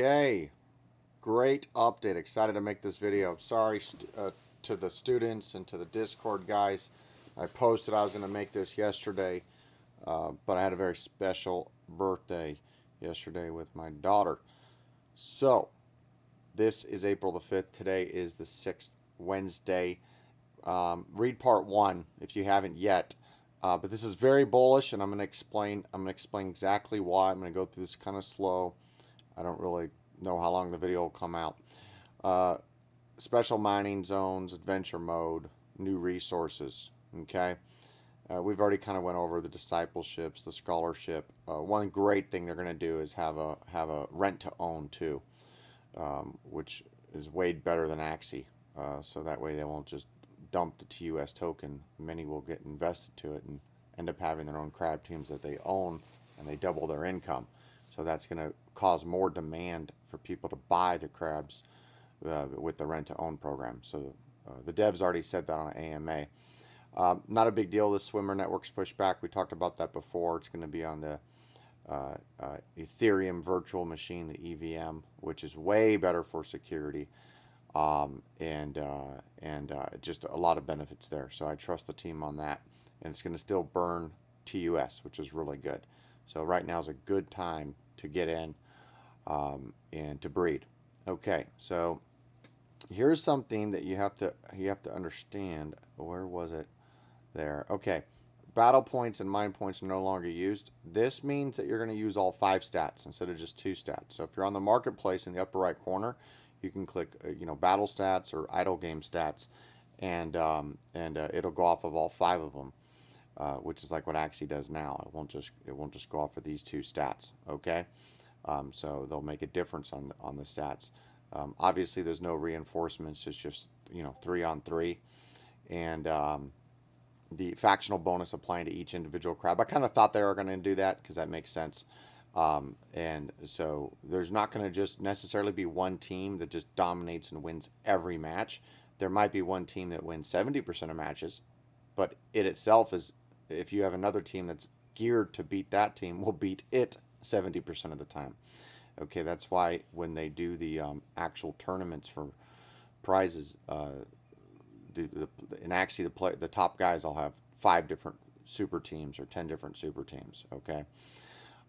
Yay! Great update. Excited to make this video. Sorry to the students and to the Discord guys. I posted I was going to make this yesterday, but I had a very special birthday yesterday with my daughter. So, this is April the 5th. Today is the 6th, Wednesday. Read part 1 if you haven't yet. But this is very bullish, and I'm going to explain exactly why. I'm going to go through this kind of slow. I don't really know how long the video will come out. Special mining zones, adventure mode, new resources. Okay, we've already kind of went over the discipleships, the scholarship. One great thing they're going to do is have a rent to own too, which is way better than Axie. So that way they won't just dump the TUS token. Many will get invested to it and end up having their own crab teams that they own, and they double their income. So that's going to cause more demand for people to buy the crabs with the rent-to-own program. So the devs already said that on AMA. Not a big deal. The swimmer network's pushed back. We talked about that before. It's going to be on the Ethereum virtual machine, the EVM, which is way better for security. And just a lot of benefits there. So I trust the team on that. And it's going to still burn TUS, which is really good. So right now is a good time to get in and to breed. Okay, so here's something that you have to understand. Where was it? There. Okay, battle points and mine points are no longer used. This means that you're going to use all 5 stats instead of just 2 stats. So if you're on the marketplace in the upper right corner, you can click battle stats or idle game stats, and it'll go off of all 5 of them. Which is like what Axie does now. It won't just go off of these 2 stats. Okay, so they'll make a difference on the stats. Obviously, there's no reinforcements. It's just 3 on 3, and the factional bonus applying to each individual crab. I kind of thought they were going to do that because that makes sense. And so there's not going to just necessarily be one team that just dominates and wins every match. There might be one team that wins 70% of matches, but it itself is. If you have another team that's geared to beat that team, will beat it 70% of the time. Okay, that's why when they do the actual tournaments for prizes, in Axie, the top guys all have 5 different super teams or 10 different super teams. Okay.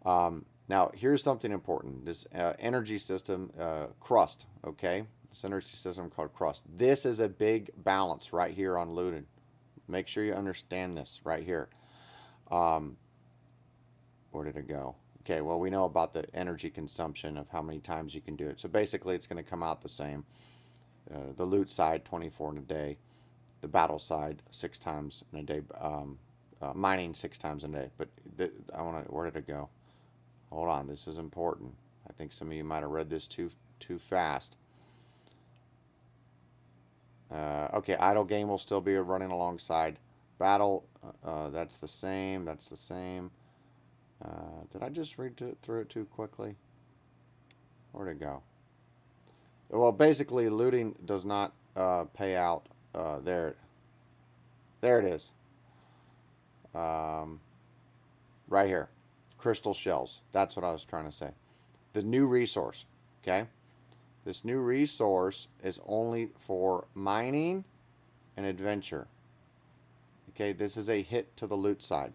Now here's something important. This energy system, Crust. Okay, this energy system called Crust. This is a big balance right here on looted. Make sure you understand this right here. Where did it go? Okay, well, we know about the energy consumption of how many times you can do it. So basically, it's going to come out the same. The loot side, 24 in a day. The battle side, 6 times in a day. Mining, 6 times in a day. But where did it go? Hold on, this is important. I think some of you might have read this too fast. Okay, idle game will still be running alongside battle. That's the same. That's the same. Did I just read through it too quickly? Where'd it go? Well, basically, looting does not pay out. There it is. Right here, crystal shells. That's what I was trying to say. The new resource. Okay. This new resource is only for mining and adventure. Okay, this is a hit to the loot side.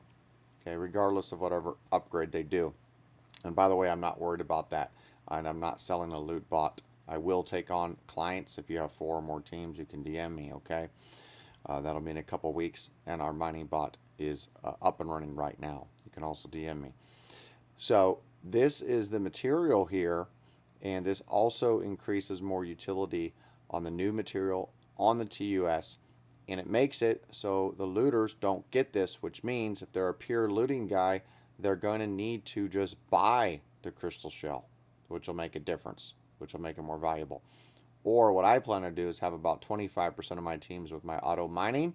Okay, regardless of whatever upgrade they do. And by the way, I'm not worried about that. And I'm not selling a loot bot. I will take on clients. If you have 4 or more teams, you can DM me, okay? That'll be in a couple weeks. And our mining bot is up and running right now. You can also DM me. So this is the material here. And this also increases more utility on the new material on the TUS. And it makes it so the looters don't get this, which means if they're a pure looting guy, they're going to need to just buy the crystal shell, which will make a difference, which will make it more valuable. Or what I plan to do is have about 25% of my teams with my auto mining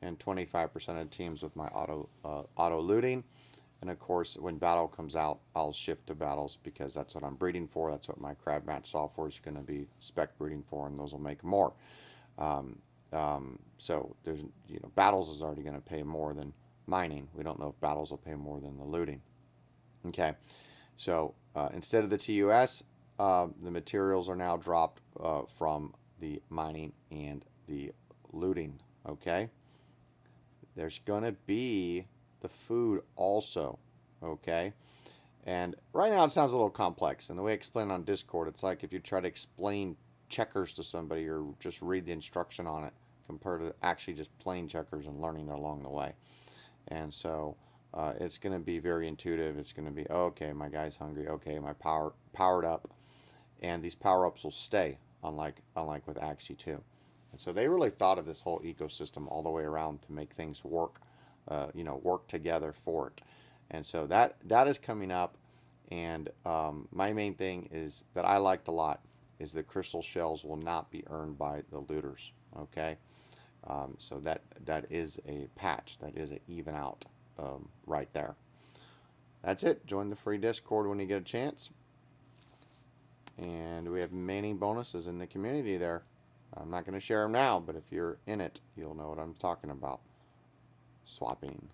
and 25% of teams with my auto looting. And of course, when battle comes out, I'll shift to battles because that's what I'm breeding for. That's what my CrabMatch software is going to be spec breeding for, and those will make more. So there's, battles is already going to pay more than mining. We don't know if battles will pay more than the looting. Okay, so instead of the TUS, the materials are now dropped from the mining and the looting. Okay, there's gonna be the food also. Okay, and right now it sounds a little complex, and the way I explain it on Discord, it's like if you try to explain checkers to somebody or just read the instruction on it compared to actually just playing checkers and learning along the way. And so it's going to be very intuitive. It's going to be, oh, okay, my guy's hungry. Okay, my powered up, and these power ups will stay, unlike with Axie 2. And so they really thought of this whole ecosystem all the way around to make things work, work together for it. And so that is coming up. And my main thing is that I liked a lot is the crystal shells will not be earned by the looters. Okay, so that is a patch. That is a even out right there. That's it. Join the free Discord when you get a chance. And we have many bonuses in the community there. I'm not going to share them now, but if you're in it, you'll know what I'm talking about. Swapping.